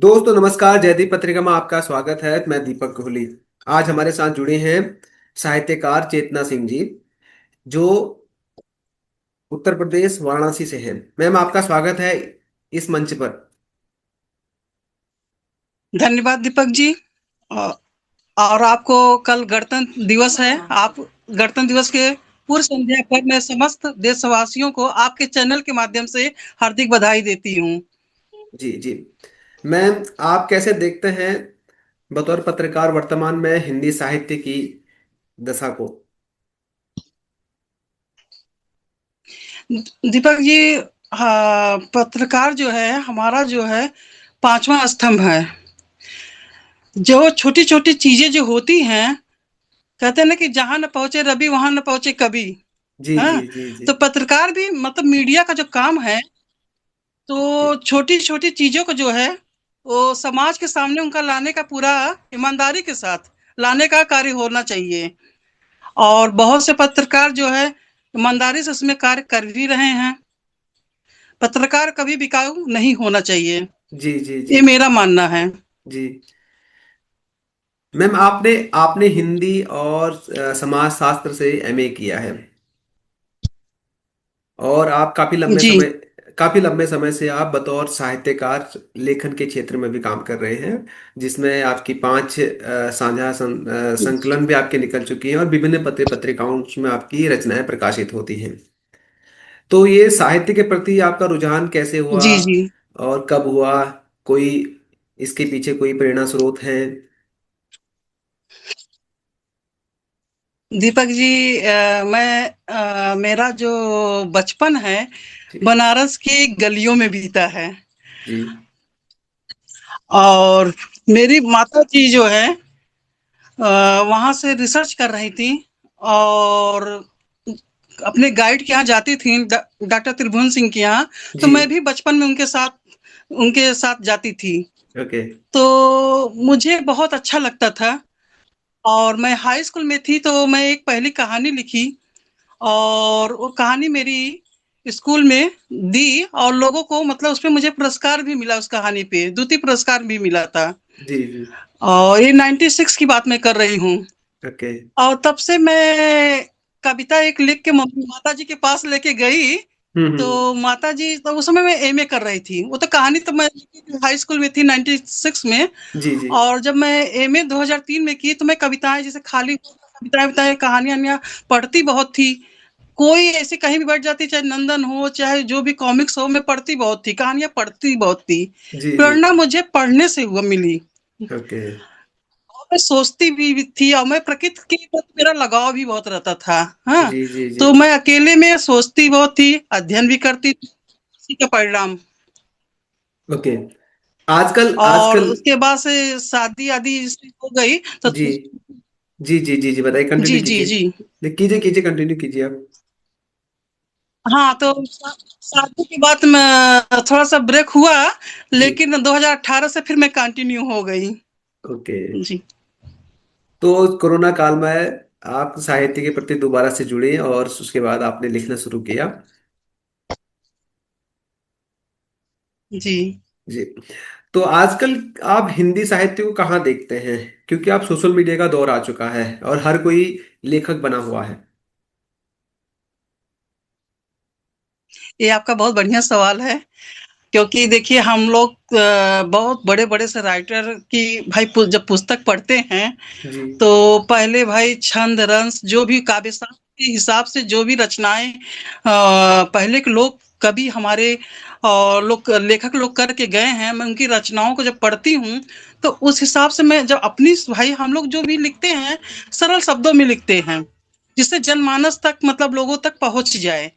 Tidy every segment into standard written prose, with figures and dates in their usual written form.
दोस्तों नमस्कार। जयदीप पत्रिका में आपका स्वागत है। मैं दीपक कोहली। आज हमारे साथ जुड़े हैं साहित्यकार चेतना सिंह जी, जो उत्तर प्रदेश वाराणसी से हैं। मैम, आपका स्वागत है इस मंच पर। धन्यवाद दीपक जी। अ, और आपको कल गणतंत्र दिवस है। आप गणतंत्र दिवस के पूर्व संध्या पर मैं समस्त देशवासियों को आपके चैनल के माध्यम से हार्दिक बधाई देती हूँ। जी जी। मैम, आप कैसे देखते हैं बतौर पत्रकार वर्तमान में हिंदी साहित्य की दशा को? दीपक जी, हाँ, पत्रकार जो है हमारा जो है पांचवा स्तंभ है। जो छोटी छोटी चीजें जो होती हैं, कहते हैं ना कि जहां न पहुंचे रवि वहां न पहुंचे कवि। जी हाँ, जी जी जी तो पत्रकार भी मतलब मीडिया का जो काम है, तो छोटी छोटी चीजों को जो है वो समाज के सामने उनका लाने का पूरा ईमानदारी के साथ लाने का कार्य होना चाहिए। और बहुत से पत्रकार जो है ईमानदारी से उसमें कार्य कर भी रहे हैं। पत्रकार कभी बिकाऊ नहीं होना चाहिए, जी जी जी ये मेरा मानना है। जी। मैम, आपने आपने हिंदी और समाज शास्त्र से एमए किया है, और आप जी काफी लंबे समय से आप बतौर साहित्यकार लेखन के क्षेत्र में भी काम कर रहे हैं, जिसमें आपकी पांच संकलन भी आपके निकल चुकी हैं और विभिन्न पत्र पत्रिकाओं में आपकी रचनाएं प्रकाशित होती हैं। तो ये साहित्य के प्रति आपका रुझान कैसे हुआ जी जी। और कब हुआ? कोई इसके पीछे कोई प्रेरणा स्रोत है? दीपक जी, मेरा जो बचपन है जी बनारस की गलियों में बीता है। जी और मेरी माता जी जो है वहां से रिसर्च कर रही थी, और अपने गाइड के यहाँ जाती थी, डॉक्टर त्रिभुवन सिंह के यहाँ। तो जी। मैं भी बचपन में उनके साथ जाती थी। ओके। तो मुझे बहुत अच्छा लगता था। और मैं हाई स्कूल में थी तो मैं एक पहली कहानी लिखी, और वो कहानी मेरी स्कूल में दी, और लोगों को मतलब उसपे मुझे पुरस्कार भी मिला, उस कहानी पे द्वितीय पुरस्कार भी मिला था। जी जी। और ये 96 की बात मैं कर रही हूँ। ओके। और तब से मैं कविता एक लिख के मम्मी माता जी के पास लेके गई। तो हम्म। माता जी, तो उस समय मैं एमए कर रही थी। वो तो कहानी तो मैं हाई स्कूल में थी 96 में। जी जी और जब मैं एमए 2003 में की तो मैं कविताएं जैसे खाली कविताएं बताएं कहानियां पढ़ती बहुत थी। कोई ऐसी कहीं भी बैठ जाती, चाहे नंदन हो चाहे जो भी कॉमिक्स हो, मैं पढ़ती बहुत थी, कहानियां पढ़ती बहुत थी। जी जी। प्रेरणा मुझे पढ़ने से हुआ मिली। ओके। और मैं सोचती भी थी, और मैं प्रकृति के प्रति मेरा लगाव भी बहुत रहता था। हाँ, जी जी जी। तो मैं अकेले में सोचती बहुत थी, अध्ययन भी करती थी, इसी का परिणाम। ओके। आजकल और आजकल उसके बाद से शादी आदि हो गई तो जी जी जी जी जी, बताइए, जी कंटिन्यू जी कीजिए। जी। कीजिए कीजिए, कंटिन्यू कीजिए आप। हाँ, तो शादी के बाद मैं थोड़ा सा ब्रेक हुआ, जी। लेकिन 2018 से फिर मैं कंटिन्यू हो गई। ओके। जी तो कोरोना काल में आप साहित्य के प्रति दोबारा से जुड़े और उसके बाद आपने लिखना शुरू किया। जी। जी। तो आजकल आप हिंदी साहित्य को कहाँ देखते हैं? क्योंकि आप सोशल मीडिया का दौर आ चुका है और हर कोई लेखक बना हुआ है। ये आपका बहुत बढ़िया सवाल है। क्योंकि देखिए हम लोग बहुत बड़े बड़े से राइटर की भाई जब पुस्तक पढ़ते हैं, जी तो पहले भाई छंद रंस जो भी काव्य शास्त्र के हिसाब से जो भी रचनाएं पहले के लोग कवि हमारे लोग लेखक लोग करके गए हैं, मैं उनकी रचनाओं को जब पढ़ती हूँ, तो उस हिसाब से मैं जब अपनी भाई हम लोग जो भी लिखते हैं सरल शब्दों में लिखते हैं, जिससे जनमानस तक मतलब लोगों तक पहुंच जाए।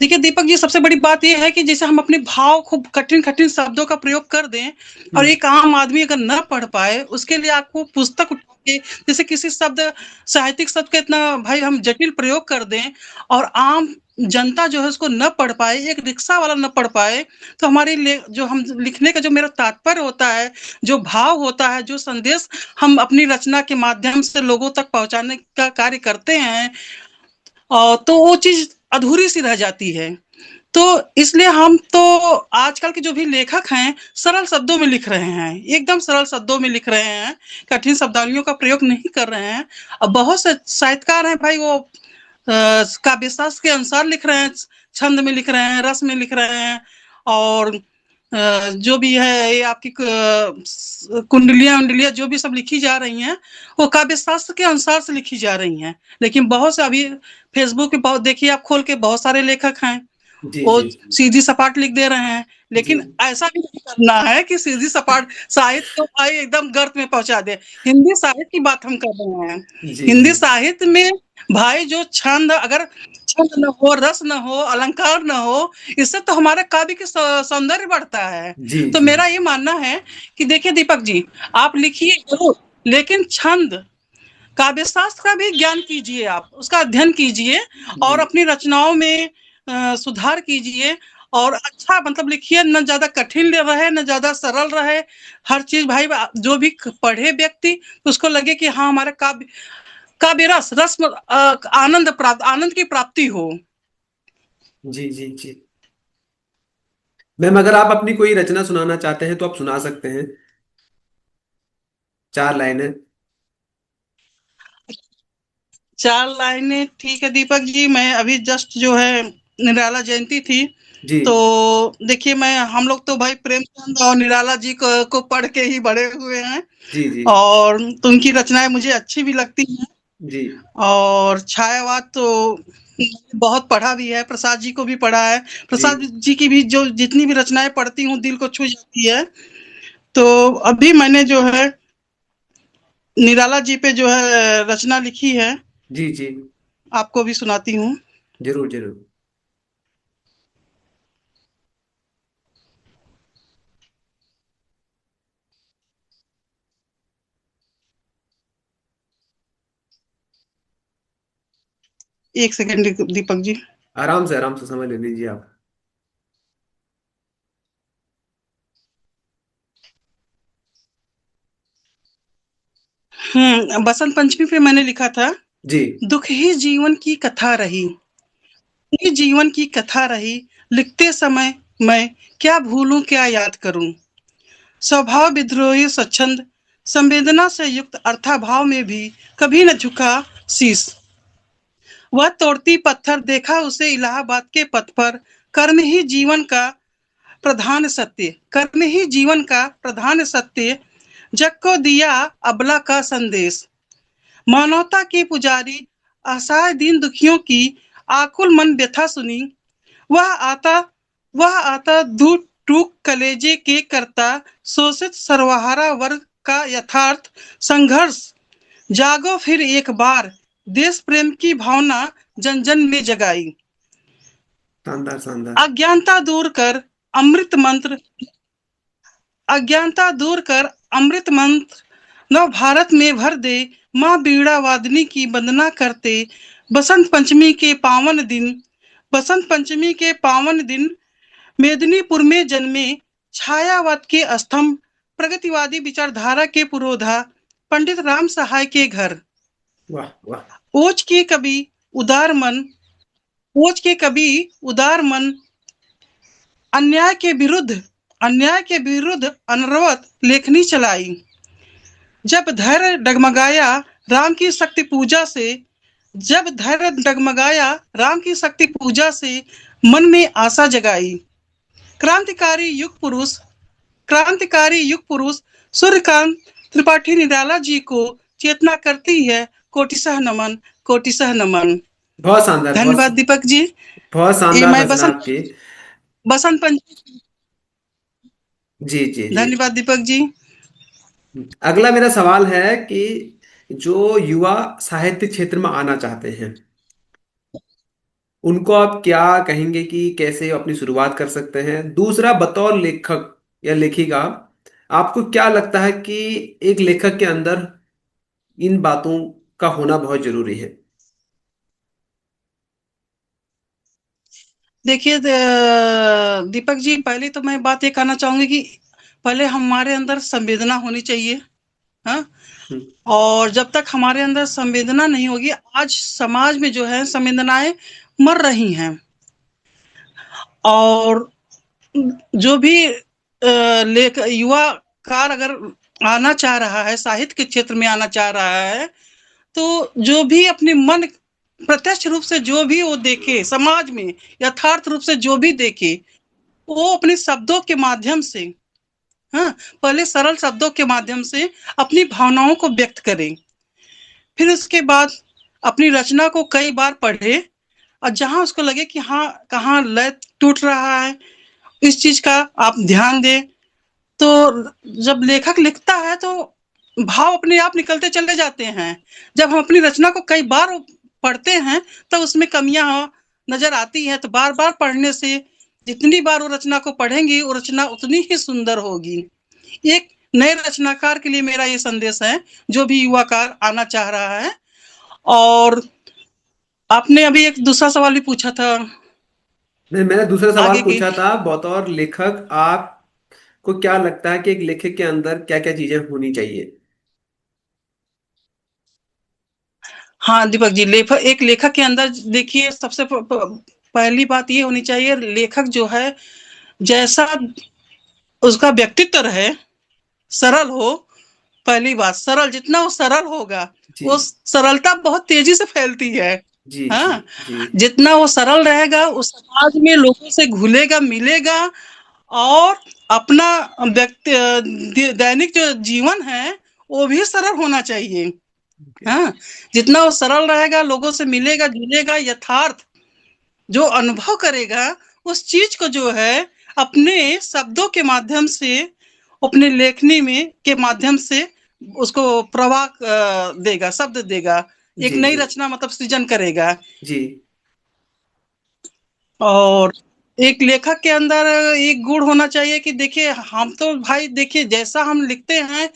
देखिए दीपक जी, सबसे बड़ी बात यह है कि जैसे हम अपने भाव खूब कठिन कठिन शब्दों का प्रयोग कर दें, और हम्म। एक आम आदमी अगर न पढ़ पाए, उसके लिए आपको पुस्तक उठा के जैसे किसी शब्द साहित्यिक शब्द का इतना भाई हम जटिल प्रयोग कर दें, और आम जनता जो है उसको न पढ़ पाए, एक रिक्शा वाला न पढ़ पाए, तो हमारी जो हम लिखने का जो मेरा तात्पर्य होता है, जो भाव होता है, जो संदेश हम अपनी रचना के माध्यम से लोगों तक पहुंचाने का कार्य करते हैं, और तो वो चीज अधूरी सी रह जाती है। तो इसलिए हम तो आजकल के जो भी लेखक हैं, सरल शब्दों में लिख रहे हैं, एकदम सरल शब्दों में लिख रहे हैं, कठिन शब्दावलियों का प्रयोग नहीं कर रहे हैं। अब बहुत से साहित्यकार हैं भाई, वो काव्य शास्त्र के अनुसार लिख रहे हैं, छंद में लिख रहे हैं, रस में लिख रहे हैं, और जो भी है ये आपकी कुंडलियां उंडलियां जो भी सब लिखी जा रही हैं, वो काव्य शास्त्र के अनुसार से लिखी जा रही हैं। लेकिन बहुत से अभी फेसबुक पे बहुत देखिए आप खोल के, बहुत सारे लेखक हैं, जी वो जी सीधी सपाट लिख दे रहे हैं। जी लेकिन ऐसा भी नहीं करना है कि सीधी सपाट साहित्य को भाई एकदम गर्त में पहुंचा दे। हिंदी साहित्य की बात हम कर रहे हैं। जी जी हिंदी साहित्य में भाई जो छंद, अगर छंद न हो, रस न हो, अलंकार न हो, इससे तो हमारे काव्य की सौंदर्य बढ़ता है। जी तो जी मेरा ये मानना है कि देखिए दीपक जी, आप लिखिए जरूर, लेकिन छंद, काव्य शास्त्र का भी ज्ञान कीजिए, आप उसका अध्ययन कीजिए जी और अपनी रचनाओं में सुधार कीजिए, और अच्छा मतलब लिखिए, न ज्यादा कठिन रहे न ज्यादा सरल रहे। हर चीज भाई, जो भी पढ़े व्यक्ति, उसको लगे कि हाँ हमारे काव्य, काव्य रस रस आनंद प्राप्त, आनंद की प्राप्ति हो। जी जी जी। मैम, अगर आप अपनी कोई रचना सुनाना चाहते हैं तो आप सुना सकते हैं, 4 लाइनें। 4 लाइनें ठीक है दीपक जी। मैं अभी जस्ट जो है, निराला जयंती थी, जी तो देखिए मैं, हम लोग तो भाई प्रेमचंद और निराला जी को पढ़ के ही बड़े हुए हैं, जी जी और तो उनकी रचनाएं मुझे अच्छी भी लगती हैं। जी और छायावाद तो बहुत पढ़ा भी है, प्रसाद जी को भी पढ़ा है। जी प्रसाद जी की भी जो जितनी भी रचनाएं पढ़ती हूँ, दिल को छू जाती है। तो अभी मैंने जो है निराला जी पे जो है रचना लिखी है, जी जी। आपको भी सुनाती हूँ। जरूर जरूर। एक सेकंड दीपक जी। आराम से समय ले लीजिए आप। बसंत पंचमी पे मैंने लिखा था, जी। दुख ही जीवन की कथा रही, ये जीवन की कथा रही, लिखते समय मैं क्या भूलूं क्या याद करूं, स्वभाव विद्रोही स्वच्छंद, संवेदना से युक्त अर्थाभाव में भी कभी न झुका शीश, वह तोड़ती पत्थर देखा उसे इलाहाबाद के पथ पर, कर्म ही जीवन का प्रधान सत्य, कर्म ही जीवन का प्रधान सत्य, जग को दिया अबला का संदेश, मानवता के पुजारी, असहाय दीन दुखियों की आकुल मन व्यथा सुनी, वह आता वह आता दूध टूक कलेजे के करता, शोषित सर्वहारा वर्ग का यथार्थ संघर्ष, जागो फिर एक बार, देश प्रेम की भावना जन जन में जगाई, शानदार शानदार। अज्ञानता दूर कर अमृत मंत्र, अज्ञानता दूर कर अमृत मंत्र नव भारत में भर दे, माँ बीड़ा वादनी की वंदना करते, बसंत पंचमी के पावन दिन, बसंत पंचमी के पावन दिन, मेदिनीपुर में जन्मे छायावाद के स्तंभ, प्रगतिवादी विचारधारा के पुरोधा, पंडित राम सहाय के घर, वाह वाह। ओज के कवि उदार मन, ओज के कवि उदार मन, अन्याय के विरुद्ध, अन्याय के विरुद्ध अनवरत लेखनी चलाई, जब धैर्य डगमगाया राम की शक्ति पूजा से, जब धैर्य डगमगाया राम की शक्ति पूजा से, मन में आशा जगाई, क्रांतिकारी युग पुरुष, क्रांतिकारी युग पुरुष सूर्यकांत त्रिपाठी निराला जी को चेतना करती है, कोटिशह नमन, कोटिशह नमन। बहुत शानदार, धन्यवाद दीपक जी। बहुत ये शानदार मैं रचना बसंत आपकी। बसंत पंचमी। जी जी जी। धन्यवाद दीपक जी। अगला मेरा सवाल है कि जो युवा साहित्य क्षेत्र में आना चाहते हैं, उनको आप क्या कहेंगे कि कैसे अपनी शुरुआत कर सकते हैं? दूसरा, बतौर लेखक या लेखिका, आपको क्या लगता है कि एक लेखक के अंदर इन बातों का होना बहुत जरूरी है? देखिए दीपक जी, पहले तो मैं बात ये कहना चाहूंगी कि पहले हमारे अंदर संवेदना होनी चाहिए। हाँ, हम्म, और जब तक हमारे अंदर संवेदना नहीं होगी, आज समाज में जो है संवेदनाएं मर रही हैं। और जो भी लेख युवा कार अगर आना चाह रहा है, साहित्य के क्षेत्र में आना चाह रहा है, तो जो भी अपने मन प्रत्यक्ष रूप से जो भी वो देखे समाज में, यथार्थ रूप से जो भी देखे, वो अपने शब्दों के माध्यम से, हाँ, पहले सरल शब्दों के माध्यम से अपनी भावनाओं को व्यक्त करें। फिर उसके बाद अपनी रचना को कई बार पढ़े और जहां उसको लगे कि हाँ, कहाँ लय टूट रहा है, इस चीज का आप ध्यान दें। तो जब लेखक लिखता है तो भाव अपने आप निकलते चले जाते हैं। जब हम अपनी रचना को कई बार पढ़ते हैं तो उसमें कमियां नजर आती हैं, तो बार बार पढ़ने से जितनी बार वो रचना को पढ़ेंगे वो रचना उतनी ही सुंदर होगी। एक नए रचनाकार के लिए मेरा ये संदेश है, जो भी युवाकार आना चाह रहा है। और आपने अभी एक दूसरा सवाल भी पूछा था नहीं, मैंने दूसरा सवाल आगे की। पूछा था, बतौर लेखक आपको क्या लगता है कि एक लेखक के अंदर क्या क्या चीजें होनी चाहिए? हाँ दीपक जी, लेखक, एक लेखक के अंदर देखिए सबसे पहली बात ये होनी चाहिए, लेखक जो है जैसा उसका व्यक्तित्व रहे, सरल हो। पहली बात, सरल, जितना वो सरल होगा, जी वो सरलता बहुत तेजी से फैलती है। जी जी हाँ, जी जितना वो सरल रहेगा उस समाज में लोगों से घुलेगा मिलेगा। और अपना दैनिक जो जीवन है वो भी सरल होना चाहिए। ओके। हाँ, जितना वो सरल रहेगा, लोगों से मिलेगा जुलेगा, यथार्थ जो अनुभव करेगा, उस चीज को जो है अपने शब्दों के माध्यम से, अपने लेखनी में के माध्यम से उसको प्रवाह देगा, शब्द देगा, एक जी नई जी रचना मतलब सृजन करेगा। जी और एक लेखक के अंदर एक गुण होना चाहिए कि देखिए, हम तो भाई देखिए जैसा हम लिखते हैं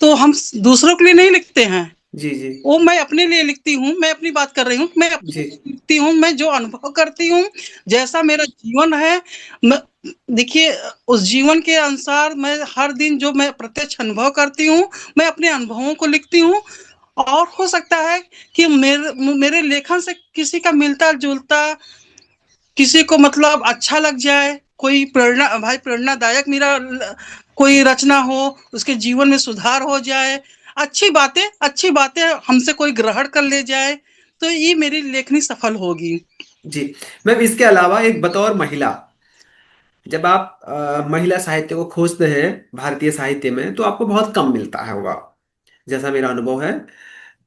तो हम दूसरों के लिए नहीं लिखते हैं, जी जी वो मैं अपने लिए लिखती हूँ। मैं अपनी बात कर रही हूँ, मैं अपने जी लिए लिखती हूँ, मैं जो अनुभव करती हूँ, जैसा मेरा जीवन है, मैं देखिए उस जीवन के अनुसार मैं हर दिन जो मैं प्रत्यक्ष अनुभव करती हूँ, मैं अपने अनुभवों को लिखती हूँ। और हो सकता है कि मेरे मेरे लेखन से किसी का मिलता जुलता, किसी को मतलब अच्छा लग जाए, कोई प्रेरणा, भाई प्रेरणादायक मेरा कोई रचना हो, उसके जीवन में सुधार हो जाए, अच्छी बातें हमसे कोई ग्रहण कर ले जाए, तो ये मेरी लेखनी सफल होगी। जी। मैम, इसके अलावा एक बतौर महिला, जब आप महिला साहित्य को खोजते हैं भारतीय साहित्य में, तो आपको बहुत कम मिलता है होगा, जैसा मेरा अनुभव है।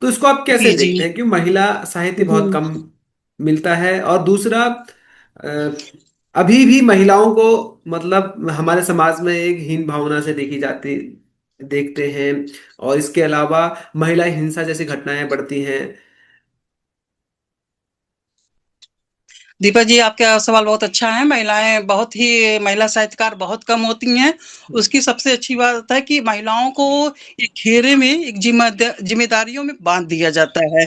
तो इसको आप कैसे जी जी देखते हैं कि महिला साहित्य जी। बहुत कम मिलता है? और दूसरा, अभी भी महिलाओं को मतलब हमारे समाज में एक हीन भावना से देखी जाती देखते हैं। और इसके अलावा महिला हिंसा जैसी घटनाएं बढ़ती हैं। दीपक जी, आपका सवाल बहुत अच्छा है। महिला साहित्यकार बहुत कम होती हैं। उसकी सबसे अच्छी बात है कि महिलाओं को एक घेरे में, एक जिम्मेदारियों में बांध दिया जाता है।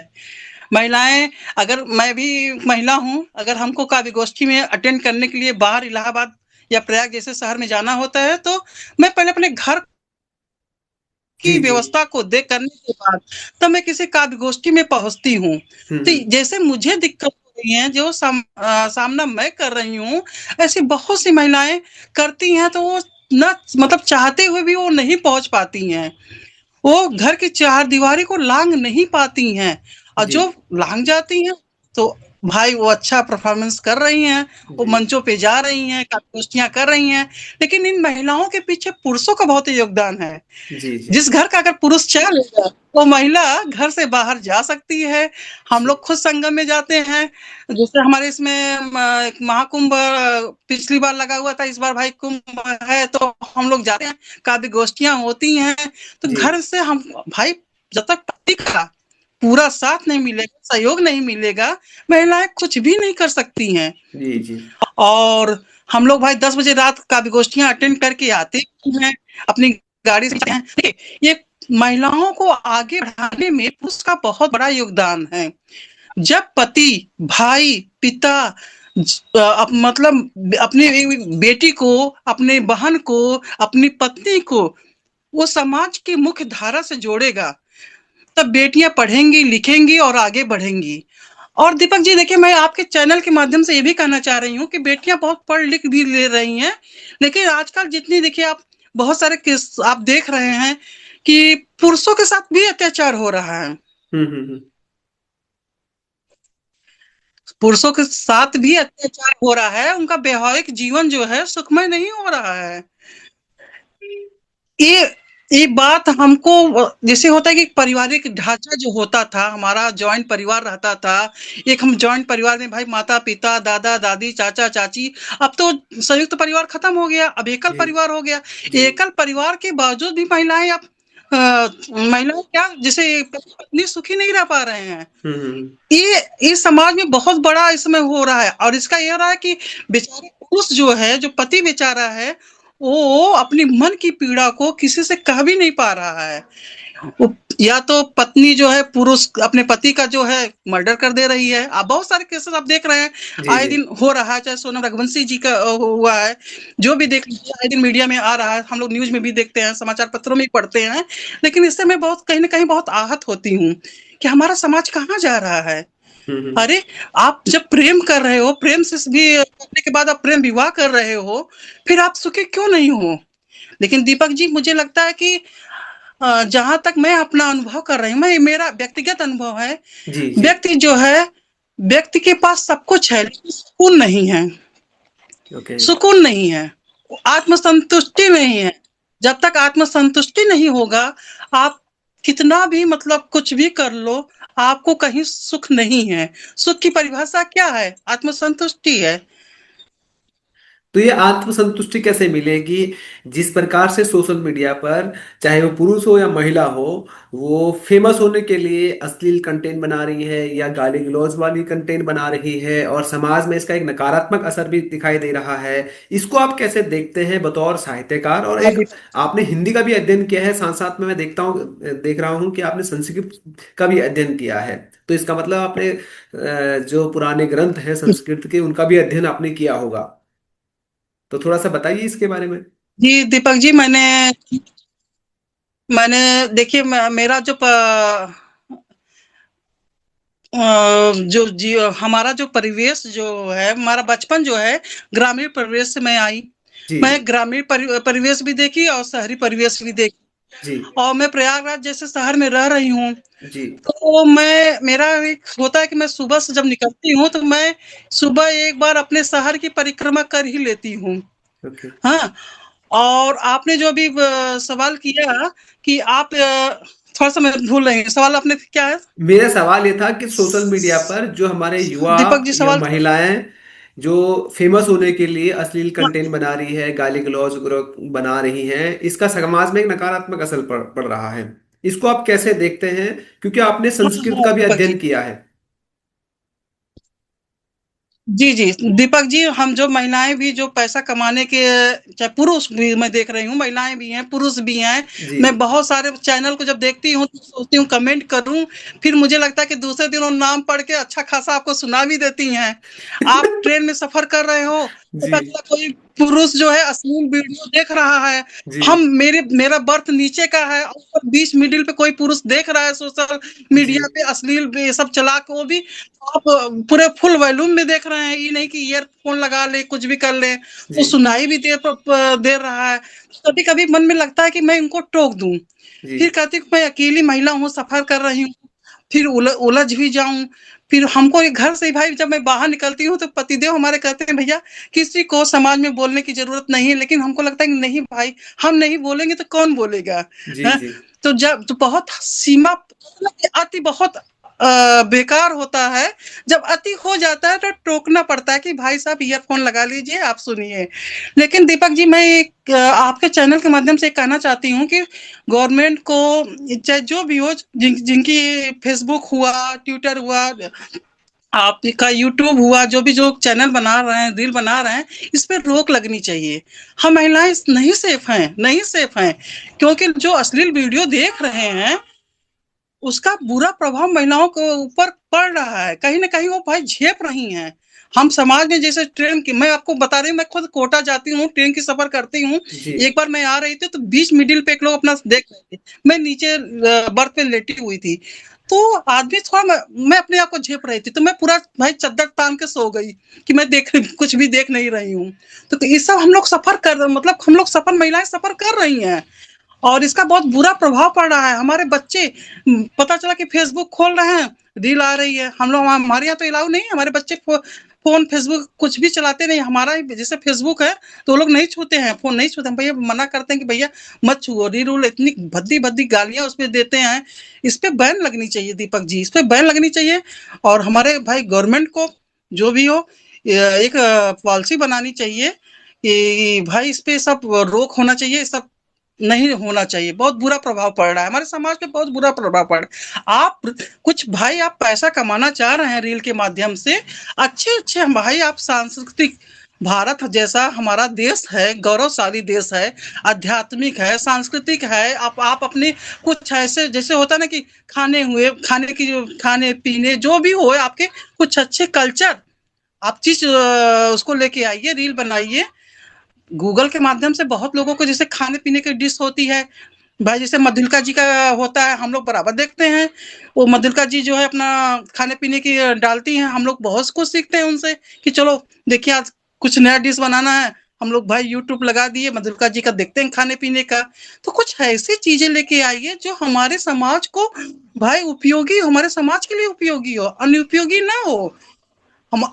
महिलाएं, अगर मैं भी महिला हूं, अगर हमको काव्य गोष्ठी में अटेंड करने के लिए बाहर इलाहाबाद या प्रयाग जैसे शहर में जाना होता है, तो मैं पहले अपने घर जी की जी। व्यवस्था को देख करने के बाद तब मैं किसी काव्य गोष्ठी में पहुंचती हूँ। तो हम्म। जैसे मुझे दिक्कत हो रही है, जो सामना मैं कर रही हूँ, ऐसी बहुत सी महिलाएं करती हैं, तो वो न मतलब चाहते हुए भी वो नहीं पहुंच पाती हैं, वो घर की चार दीवारी को लांग नहीं पाती हैं। और जी जो लांग जाती हैं, तो भाई वो अच्छा परफॉर्मेंस कर रही हैं, वो जी मंचों पे जा रही हैं, गोष्ठियां कर रही हैं। लेकिन इन महिलाओं के पीछे पुरुषों का बहुत योगदान है। जी जी जिस घर का अगर पुरुष चलेगा, वो महिला घर से बाहर जा सकती है। हम जी लोग खुद संगम में जाते हैं। जैसे हमारे इसमें एक महाकुंभ पिछली बार लगा हुआ था, इस बार भाई कुंभ है, तो हम लोग जाते हैं, काव्य गोष्ठियां होती हैं। तो जी घर से हम भाई, जब तक पति का पूरा साथ नहीं मिलेगा, सहयोग नहीं मिलेगा, महिलाएं कुछ भी नहीं कर सकती हैं। जी जी और हम लोग भाई 10 बजे रात काव्य गोष्ठियां अटेंड करके आते हैं, अपनी गाड़ी से जाते हैं। देखिए, ये महिलाओं को आगे बढ़ाने में पुरुष का बहुत बड़ा योगदान है। जब पति, भाई, पिता मतलब अपनी बेटी को, अपने बहन को, अपनी पत्नी को वो समाज की मुख्य धारा से जोड़ेगा, तब बेटियां पढ़ेंगी लिखेंगी और आगे बढ़ेंगी। और दीपक जी देखिए, मैं आपके चैनल के माध्यम से ये भी कहना चाह रही हूँ कि बेटियां बहुत पढ़ लिख भी ले रही हैं, लेकिन आजकल जितनी देखिए आप बहुत सारे केस आप देख रहे हैं कि पुरुषों के साथ भी अत्याचार हो रहा है। हम्म। पुरुषों के साथ भी अत्याचार हो रहा है, उनका वैवाहिक जीवन जो है सुखमय नहीं हो रहा है। ये ये बात हमको जैसे होता है कि पारिवारिक ढांचा जो होता था, हमारा जॉइंट परिवार रहता था। एक हम जॉइंट परिवार में भाई माता-पिता, दादा-दादी, चाचा-चाची, अब तो संयुक्त परिवार खत्म हो गया, अब एकल जी परिवार हो गया। जी। एकल परिवार के बावजूद भी महिलाएँ अब महिलाएँ क्या जैसे पति-पत्नी सुखी नहीं रह पा रहे हैं। हम्म। ये समाज में बहुत बड़ा इसमें हो रहा है और इसका ये हो रहा है कि बेचारे पुरुष जो है, जो पति बेचारा है, वो अपनी मन की पीड़ा को किसी से कह भी नहीं पा रहा है। वो या तो पत्नी जो है पुरुष अपने पति का जो है मर्डर कर दे रही है। आप बहुत सारे केसेस आप देख रहे हैं, जी आए जी। दिन हो रहा है, चाहे सोनम रघुवंशी जी का हुआ है, जो भी देख लीजिए आए दिन मीडिया में आ रहा है, हम लोग न्यूज़ में भी देखते हैं, समाचार पत्रों में भी पढ़ते हैं। लेकिन इससे मैं बहुत कहीं न कहीं बहुत आहत होती हूँ कि हमारा समाज कहाँ जा रहा है? हम्म। अरे! आप जब प्रेम कर रहे हो, प्रेम से भी करने के बाद आप प्रेम विवाह कर रहे हो, फिर आप सुखी क्यों नहीं हो? लेकिन दीपक जी मुझे लगता है कि जहाँ तक मैं अपना अनुभव कर रही हूँ, मैं मेरा व्यक्तिगत अनुभव है, जी जी। व्यक्ति जो है, व्यक्ति के पास सब कुछ है लेकिन सुकून नहीं है, ओके। सुकून नहीं है, आत्मसंतुष्टि नहीं है। जब तक आत्मसंतुष्टि नहीं होगा, आप कितना भी मतलब कुछ भी कर लो, आपको कहीं सुख नहीं है। सुख की परिभाषा क्या है? आत्मसंतुष्टि है। तो ये आत्मसंतुष्टि कैसे मिलेगी जिस प्रकार से सोशल मीडिया पर, चाहे वो पुरुष हो या महिला हो, वो फेमस होने के लिए अश्लील कंटेंट बना रही है या गाली गलौज वाली कंटेंट बना रही है, और समाज में इसका एक नकारात्मक असर भी दिखाई दे रहा है। इसको आप कैसे देखते हैं बतौर साहित्यकार? और हाँ, एक दीपक आपने हिंदी का भी अध्ययन किया है, साथ साथ में मैं देख रहा हूँ कि आपने संस्कृत का भी अध्ययन किया है। तो इसका मतलब आपने जो पुराने ग्रंथ हैं संस्कृत के, उनका भी अध्ययन आपने किया होगा। तो थोड़ा सा बताइए इसके बारे में। जी, दीपक जी मैंने देखिए मेरा जो जो जी हमारा जो परिवेश जो है, हमारा बचपन जो है, ग्रामीण परिवेश से मैं आई। जी मैं ग्रामीण परिवेश भी देखी और शहरी परिवेश भी देखी जी और मैं प्रयागराज जैसे शहर में रह रही हूँ। जी। तो मैं मेरा एक होता है कि मैं सुबह से जब निकलती हूँ, तो मैं सुबह एक बार अपने शहर की परिक्रमा कर ही लेती हूँ। ओके। हाँ, और आपने जो अभी सवाल किया कि आप थोड़ा-सा मैं भूल रही हूँ, सवाल आपने क्या है? मेरा सवाल ये था कि सोशल मीडिया पर जो हमारे युवा दीपक जी या सवाल क्या था? महिलाएं जो फेमस होने के लिए अश्लील हाँ, कंटेंट बना रही है, गाली गलौज बना रही हैं, इसका समाज में एक नकारात्मक असर पड़ रहा है। इसको आप कैसे देखते हैं, क्योंकि आपने हाँ, संस्कृत हाँ, का भी दीपक जी। अध्ययन किया है। जी, जी। दीपक जी, हम जो महिलाएँ भी जो पैसा कमाने के चाहे पुरुष भी मैं देख रही हूँ, महिलाएँ भी हैं, पुरुष भी हैं। जी मैं बहुत सारे चैनल को जब देखती हूँ तो सोचती हूँ कमेंट करूँ, फिर मुझे लगता है कि दूसरे दिन वो नाम पढ़ के अच्छा खासा आपको सुना भी देती हैं। आप ट्रेन में सफ़र कर रहे हो, जी पता चला कोई पुरुष जो है अश्लील वीडियो देख रहा है। जी मेरा बर्थ नीचे का है और ऊपर बीच मिडिल पे कोई पुरुष देख रहा है सोशल जी मीडिया पे अश्लील ये सब चला के वो भी आप पूरे फुल वॉल्यूम में देख रहे हैं, ये नहीं कि ईयरफ़ोन लगा लें, कुछ भी कर लें, वो जी सुनाई भी दे रहा है। कभी-कभी मन में लगता है कि मैं इनको टोक दूँ। जी फिर कहती हूँ मैं अकेली महिला हूँ, सफ़र कर रही हूँ, फिर उलझ भी जाऊँ। फिर हमको ये घर से भाई जब मैं बाहर निकलती हूँ तो पतिदेव हमारे कहते हैं, "भैया किसी को समाज में बोलने की ज़रूरत नहीं है।" लेकिन हमको लगता है कि नहीं भाई, हम नहीं बोलेंगे तो कौन बोलेगा? जी हैं? जी तो जब तो बहुत सीमा अति बहुत बेकार होता है। जब अति हो जाता है तो टोकना पड़ता है कि भाई साहब ईयरफ़ोन लगा लीजिए, आप सुनिए। लेकिन दीपक जी मैं एक आपके चैनल के माध्यम से कहना चाहती हूँ कि गवर्नमेंट को चाहे जो भी हो जिनकी फ़ेसबुक हुआ, ट्विटर हुआ, आपका यूट्यूब हुआ, जो चैनल बना रहे हैं, रील बना रहे हैं, इस पे रोक लगनी चाहिए। हम महिलाएँ नहीं सेफ हैं, नहीं सेफ हैं, क्योंकि जो अश्लील वीडियो देख रहे हैं उसका बुरा प्रभाव महिलाओं के ऊपर पड़ रहा है। कहीं न कहीं वो भाई झेप रही हैं। हम समाज में जैसे ट्रेन की मैं आपको बता रही हूँ, मैं खुद कोटा जाती हूँ, ट्रेन की सफ़र करती हूँ। जी एक बार मैं आ रही थी तो बीच मिडल पे एक लोग अपना देख रहे थे। मैं नीचे बर्थ पे लेटी हुई थी। तो आदमी थोड़ा मैं अपने आप को झेप रही थी, तो मैं पूरा भाई चद्दर तान के सो गई कि मैं देख कुछ भी देख नहीं रही हूँ। तो ये सब हम लोग सफर कर मतलब हम लोग सफर महिलाएं सफर कर रही हैं, और इसका बहुत बुरा प्रभाव पड़ रहा है। हमारे बच्चे पता चला कि फेसबुक खोल रहे हैं, रील आ रही है। हम लोग हमारे यहाँ तो अलाउ नहीं है, हमारे बच्चे फोन फेसबुक कुछ भी चलाते नहीं। हमारा ही जैसे फेसबुक है तो वो लोग नहीं छूते हैं, फोन नहीं छूते हैं। भैया मना करते हैं कि भैया मत छुओ, रील उल इतनी भद्दी भद्दी गालियां उसमें देते हैं। इस पे बैन लगनी चाहिए दीपक जी, इस पे बैन लगनी चाहिए। और हमारे भाई गवर्नमेंट को जो भी हो एक पॉलिसी बनानी चाहिए कि भाई इस पे सब रोक होना चाहिए, सब नहीं होना चाहिए। बहुत बुरा प्रभाव पड़ रहा है हमारे समाज पे, बहुत बुरा प्रभाव पड़ रहा है। आप कुछ भाई आप पैसा कमाना चाह रहे हैं रील के माध्यम से, अच्छे अच्छे हम भाई आप सांस्कृतिक, भारत जैसा हमारा देश है, गौरवशाली देश है, आध्यात्मिक है, सांस्कृतिक है। आप अपने कुछ ऐसे जैसे होता है ना कि खाने हुए, खाने की जो खाने पीने जो भी हो आपके कुछ अच्छे कल्चर, आप चीज उसको लेके आइए, रील बनाइए। गूगल के माध्यम से बहुत लोगों को जैसे खाने पीने की डिश होती है भाई, जैसे मधुलिका जी का होता है, हम लोग बराबर देखते हैं। वो मधुलिका जी जो है अपना खाने पीने की डालती हैं, हम लोग बहुत कुछ सीखते हैं उनसे कि चलो देखिए आज कुछ नया डिश बनाना है, हम लोग भाई यूट्यूब लगा दिए, मधुलिका जी का देखते हैं खाने पीने का। तो कुछ ऐसी चीजें लेके आइए जो हमारे समाज को भाई उपयोगी, हमारे समाज के लिए उपयोगी हो, अनुपयोगी ना हो। हम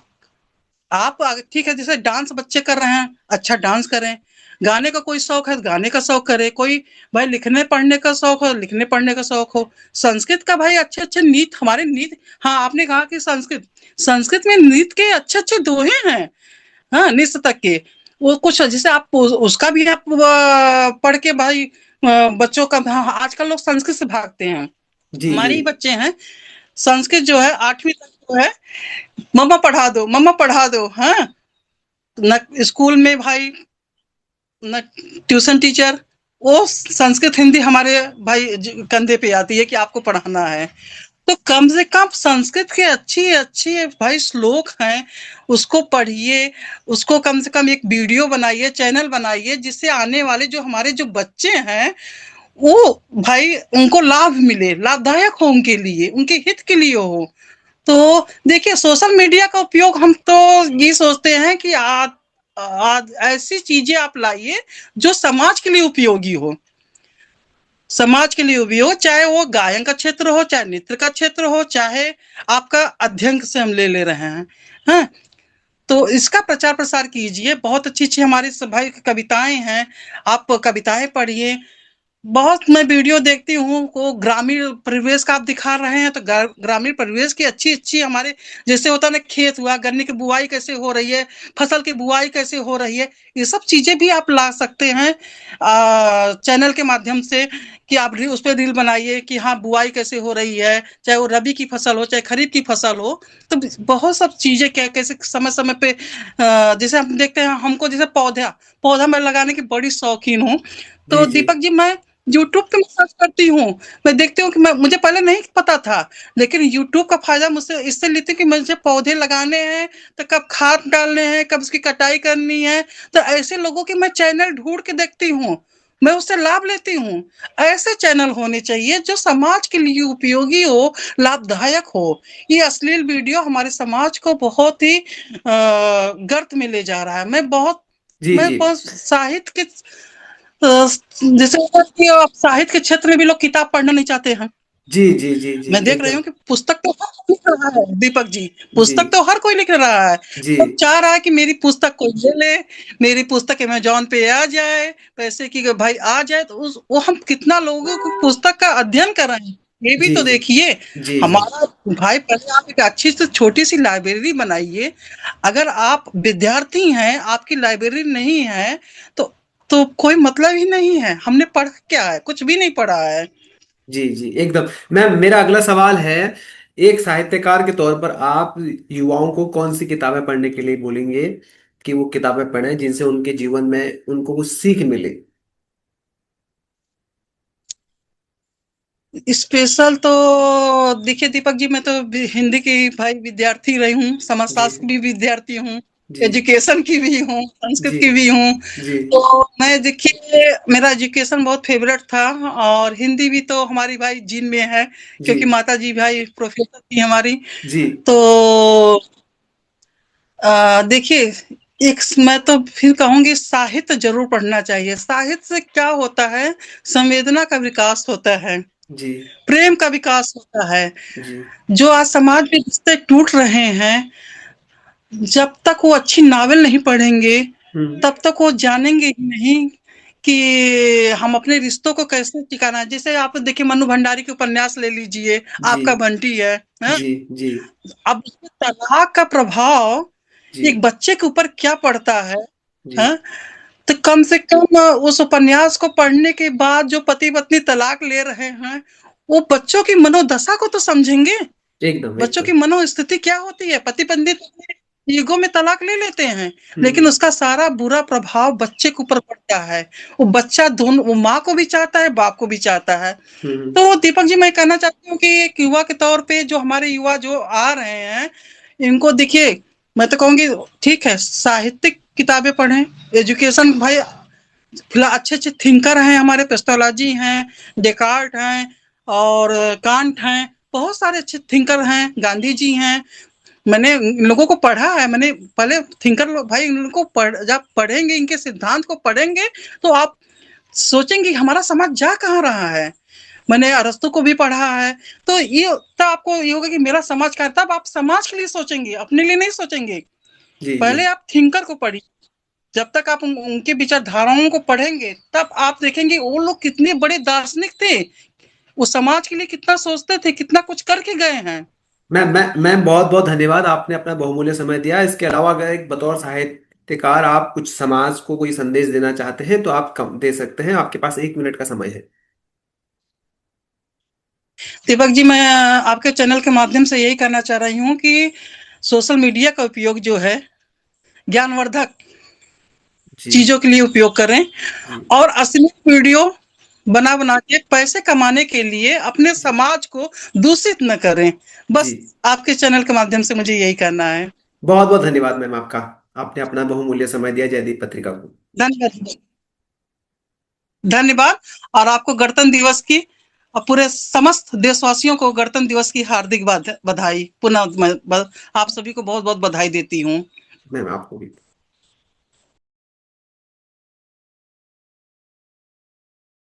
आप ठीक है, जैसे डांस बच्चे कर रहे हैं, अच्छा डांस करें। गाने का कोई शौक है, गाने का शौक करे। कोई भाई लिखने पढ़ने का शौक हो, लिखने पढ़ने का शौक हो। संस्कृत का भाई अच्छे अच्छे नीत, हमारे नीत, हाँ आपने कहा कि संस्कृत, संस्कृत में नीत के अच्छे अच्छे दोहे हैं। हाँ निस्त तक के, वो कुछ जैसे आप उसका भी आप पढ़ के भाई बच्चों का, हाँ, आजकल लोग संस्कृत से भागते हैं। जी जी हमारे ही बच्चे हैं, संस्कृत जो है 8वीं तक जो है, मम्मा पढ़ा दो, मम्मा पढ़ा दो। हाँ, न स्कूल में भाई, न ट्यूशन टीचर, वो संस्कृत हिंदी हमारे भाई कंधे पे आती है कि आपको पढ़ाना है। तो कम से कम संस्कृत के अच्छी अच्छी भाई श्लोक हैं, उसको पढ़िए। उसको कम से कम एक वीडियो बनाइए, चैनल बनाइए, जिससे आने वाले जो हमारे जो बच्चे हैं वो भाई उनको लाभ मिले, लाभदायक हो उनके लिए, उनके हित के लिए हो। तो देखिए सोशल मीडिया का उपयोग हम तो ये सोचते हैं कि आज ऐसी चीजें आप लाइए जो समाज के लिए उपयोगी हो, समाज के लिए भी हो, चाहे वो गायन का क्षेत्र हो, चाहे नृत्य का क्षेत्र हो, चाहे आपका अध्ययन से हम ले रहे हैं। हाँ, तो इसका प्रचार प्रसार कीजिए। बहुत अच्छी अच्छी हमारी भाई कविताएं हैं, आप कविताएं पढ़िए। बहुत मैं वीडियो देखती हूँ को ग्रामीण परिवेश का आप दिखा रहे हैं, तो ग्रामीण परिवेश की अच्छी अच्छी हमारे, जैसे होता है ना खेत हुआ, गन्ने की बुआई कैसे हो रही है, फसल की बुआई कैसे हो रही है, ये सब चीजें भी आप ला सकते हैं चैनल के माध्यम से। कि आप उस पर रील बनाइए कि हाँ बुआई कैसे हो रही है, चाहे वो रबी की फसल हो चाहे खरीफ की फसल हो। तो बहुत सब चीजें क्या कैसे समय समय पे जैसे हम देखते हैं, हमको जैसे पौधा पौधा मैं लगाने की बड़ी शौकीन हूँ। जी तो जी दीपक जी मैं यूट्यूब पे मैं सर्च करती हूँ, मैं देखती हूँ कि मैं, मुझे पहले नहीं पता था, लेकिन यूट्यूब का फायदा मुझसे इससे लेती हूँ कि मुझे पौधे लगाने हैं तो कब खाद डालने हैं, कब उसकी कटाई करनी है। तो ऐसे लोगों की मैं चैनल ढूंढ के देखती हूँ, मैं उससे लाभ लेती हूँ। ऐसे चैनल होने चाहिए जो समाज के लिए उपयोगी हो, लाभदायक हो। ये अश्लील वीडियो हमारे समाज को बहुत ही गर्त में ले जा रहा है। जी मैं जी बहुत साहित्य के जैसे होता है कि अब साहित्य के क्षेत्र में भी लोग किताब पढ़ना नहीं चाहते हैं। जी जी जी जी मैं देख रही एकदम। हूँ कि पुस्तक तो हर कोई लिख रहा है दीपक जी, जी पुस्तक तो हर कोई लिख रहा है। जी सब चाह रहा है कि मेरी पुस्तक कोई ले ले, मेरी पुस्तक अमेज़न पे आ जाए, पैसे की भाई आ जाए। तो उस वो हम कितना लोगों को पुस्तक का अध्ययन कर रहे हैं, ये भी जी तो जी देखिए। जी जी हमारा भाई पहले आप एक अच्छी से छोटी सी लाइब्रेरी बनाइए। अगर आप विद्यार्थी हैं, आपकी लाइब्रेरी नहीं है, तो कोई मतलब ही नहीं है। हमने पढ़ क्या है, कुछ भी नहीं पढ़ा है। जी जी एकदम। मैं मेरा अगला सवाल है, एक साहित्यकार के तौर पर आप युवाओं को कौन सी किताबें पढ़ने के लिए बोलेंगे कि वो किताबें पढ़ें जिनसे उनके जीवन में उनको कुछ सीख मिले? स्पेशल तो देखिए दीपक जी, मैं तो हिंदी की भाई विद्यार्थी रही हूँ, जी समाजशास्त्र की भी विद्यार्थी हूँ। जी। एजुकेशन की भी हूँ, संस्कृत जी। की भी हूँ। जी। तो मैं देखिए मेरा एजुकेशन बहुत फेवरेट था और हिंदी भी तो हमारी भाई जीन में है जी। क्योंकि माताजी भाई प्रोफेसर थी हमारी। जी। तो देखिए एक मैं तो फिर कहूँगी साहित्य ज़रूर पढ़ना चाहिए। साहित्य से क्या होता है, संवेदना का विकास होता है, जी। प्रेम का विकास होता है। जी। जो आज समाज में रिश्ते टूट रहे हैं, जब तक वो अच्छी नॉवेल नहीं पढ़ेंगे, हम्म। तब तक वो जानेंगे ही नहीं कि हम अपने रिश्तों को कैसे टिकाना है। जैसे आप देखिए मन्नू भंडारी के उपन्यास ले लीजिए, जी। आपका बंटी है, हैं? जी। जी। अब उसमें तलाक का प्रभाव जी। एक बच्चे के ऊपर क्या पड़ता है, जी। हैं? तो कम से कम उस उपन्यास को पढ़ने के बाद जो पति-पत्नी तलाक ले रहे हैं, वो बच्चों की मनोदशा को तो समझेंगे। एकदम बच्चों की एकदम। मनोस्थिति क्या होती है? पति-पत्नी तो अपने ईगो में तलाक ले लेते हैं, लेकिन हम्म। उसका सारा बुरा प्रभाव बच्चे के ऊपर पड़ता है। वो बच्चा दोनों वो माँ को भी चाहता है, बाप को भी चाहता है। हम्म। तो दीपक जी मैं कहना चाहती हूँ कि एक युवा के तौर पे जो हमारे युवा जो आ रहे हैं, इनको देखिए मैं तो कहूँगी ठीक है, साहित्यिक किताबें पढ़ें, एजुकेशन भाई फिलहाल अच्छे-अच्छे थिंकर हैं हमारे पेस्टोलॉजी हैं, डेकार्ट हैं और कांट हैं, बहुत सारे अच्छे थिंकर हैं, गांधी जी हैं। मैंने इन लोगों को पढ़ा है, मैंने पहले थिंकर लोग भाई इनको जब पढ़ेंगे, इनके सिद्धांत को पढ़ेंगे, तो आप सोचेंगे हमारा समाज जा कहाँ रहा है। मैंने अरस्तू को भी पढ़ा है, तो ये तब आपको ये होगा कि मेरा समाज क्या है, तब आप समाज के लिए सोचेंगे, अपने लिए नहीं सोचेंगे। जी। जी। पहले आप थिंकर को पढ़िए, जब तक आप उनके विचारधाराओं को पढ़ेंगे, तब आप देखेंगे वो लोग कितने बड़े दार्शनिक थे, वो समाज के लिए कितना सोचते थे, कितना कुछ करके गए हैं। मैं बहुत बहुत धन्यवाद, आपने अपना बहुमूल्य समय दिया। इसके अलावा अगर एक बतौर साहित्यकार आप कुछ समाज को कोई संदेश देना चाहते हैं तो आप कम दे सकते हैं, आपके पास 1 मिनट का समय है। दीपक जी मैं आपके चैनल के माध्यम से यही कहना चाह रही हूँ कि सोशल मीडिया का उपयोग जो है ज्ञानवर्धक जी। चीजों के लिए उपयोग करें जी। और अश्लील वीडियो बना बना के पैसे कमाने के लिए अपने जी। समाज को दूषित न करें। जी। बस आपके चैनल के माध्यम से मुझे यही कहना है। बहुत बहुत धन्यवाद मैम आपका, आपने अपना बहुमूल्य समय दिया जयदीप पत्रिका को। धन्यवाद। धन्यवाद और आपको गणतंत्र दिवस की और पूरे समस्त देशवासियों को गणतंत्र दिवस की हार्दिक बधाई। पुनः मैं आप सभी को बहुत बहुत बधाई देती हूँ। मैम आपको भी।